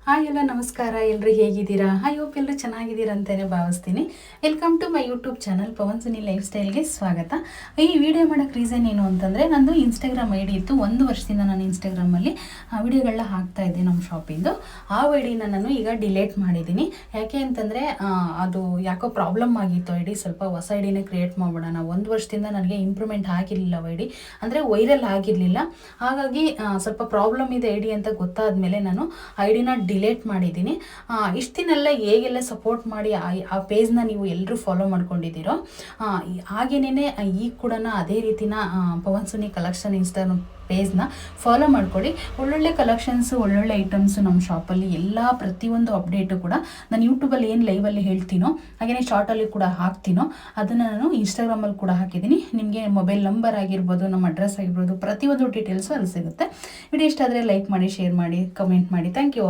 Hi ಎಲ್ಲ ನಮಸ್ಕಾರ. ಎಲ್ಲರೂ ಹೇಗಿದ್ದೀರಾ? ಐ ಹೋಪ್ ಎಲ್ಲರೂ ಚೆನ್ನಾಗಿದ್ದೀರಾ ಅಂತಲೇ ಭಾವಿಸ್ತೀನಿ. Welcome to my YouTube channel Pavan Suni life ಸ್ಟೈಲ್ಗೆ ಸ್ವಾಗತ. ಈ ವಿಡಿಯೋ ಮಾಡೋಕ್ಕೆ ರೀಸನ್ ಏನು ಅಂತಂದರೆ, ನಂದು ಇನ್ಸ್ಟಾಗ್ರಾಮ್ ಐ ಡಿ ಇತ್ತು. 1 ವರ್ಷದಿಂದ ನಾನು ಇನ್ಸ್ಟಾಗ್ರಾಮಲ್ಲಿ ವಿಡಿಯೋಗಳನ್ನ ಹಾಕ್ತಾ ಇದ್ದೆ ನಮ್ಮ ಶಾಪಿಂದು. ಆ ಐ ಡಿನ ನಾನು ಈಗ ಡಿಲೇಟ್ ಮಾಡಿದ್ದೀನಿ. ಯಾಕೆ ಅಂತಂದರೆ ಅದು ಯಾಕೋ ಪ್ರಾಬ್ಲಮ್ ಆಗಿತ್ತು. ಐ ಡಿ ಸ್ವಲ್ಪ ಹೊಸ ಐ ಡಿನೇ ಕ್ರಿಯೇಟ್ ಮಾಡೋಣ. 1 ವರ್ಷದಿಂದ ನನಗೆ ಇಂಪ್ರೂವ್ಮೆಂಟ್ ಆಗಿರಲಿಲ್ಲ ಐ ಡಿ, ಅಂದರೆ ವೈರಲ್ ಆಗಿರಲಿಲ್ಲ. ಹಾಗಾಗಿ ಸ್ವಲ್ಪ ಪ್ರಾಬ್ಲಮ್ ಇದೆ ಐ ಡಿ ಅಂತ ಗೊತ್ತಾದ ಮೇಲೆ ನಾನು ಐ ಡಿನ ಡಿಲೇಟ್ ಮಾಡಿದ್ದೀನಿ. ಇಷ್ಟು ದಿನೆಲ್ಲ ಹೇಗೆಲ್ಲ ಸಪೋರ್ಟ್ ಮಾಡಿ ಆ ಪೇಜ್ನ ನೀವು ಎಲ್ಲರೂ ಫಾಲೋ ಮಾಡ್ಕೊಂಡಿದ್ದೀರೋ, ಹಾಗೇನೇ ಈಗ ಕೂಡ ಅದೇ ರೀತಿನ ಪವನ್ ಸುನಿ ಕಲೆಕ್ಷನ್ ಇನ್ಸ್ಟಾಗ್ರಾಮ್ ಪೇಜ್ನ ಫಾಲೋ ಮಾಡ್ಕೊಳ್ಳಿ. ಒಳ್ಳೊಳ್ಳೆ ಕಲೆಕ್ಷನ್ಸು, ಒಳ್ಳೊಳ್ಳೆ ಐಟಮ್ಸು ನಮ್ಮ ಶಾಪಲ್ಲಿ ಎಲ್ಲ ಪ್ರತಿಯೊಂದು ಅಪ್ಡೇಟು ಕೂಡ ನಾನು ಯೂಟ್ಯೂಬಲ್ಲಿ ಏನು ಲೈವಲ್ಲಿ ಹೇಳ್ತೀನೋ, ಹಾಗೆಯೇ ಶಾರ್ಟಲ್ಲಿ ಕೂಡ ಹಾಕ್ತೀನೋ ಅದನ್ನು ನಾನು ಇನ್ಸ್ಟಾಗ್ರಾಮಲ್ಲಿ ಕೂಡ ಹಾಕಿದ್ದೀನಿ. ನಿಮಗೆ ಮೊಬೈಲ್ ನಂಬರ್ ಆಗಿರ್ಬೋದು, ನಮ್ಮ ಅಡ್ರೆಸ್ ಆಗಿರ್ಬೋದು, ಪ್ರತಿಯೊಂದು ಡೀಟೇಲ್ಸು ಅಲ್ಲಿ ಸಿಗುತ್ತೆ. ವಿಡಿಯೋ ಇಷ್ಟ ಆದರೆ ಲೈಕ್ ಮಾಡಿ, ಶೇರ್ ಮಾಡಿ, ಕಮೆಂಟ್ ಮಾಡಿ. Thank you.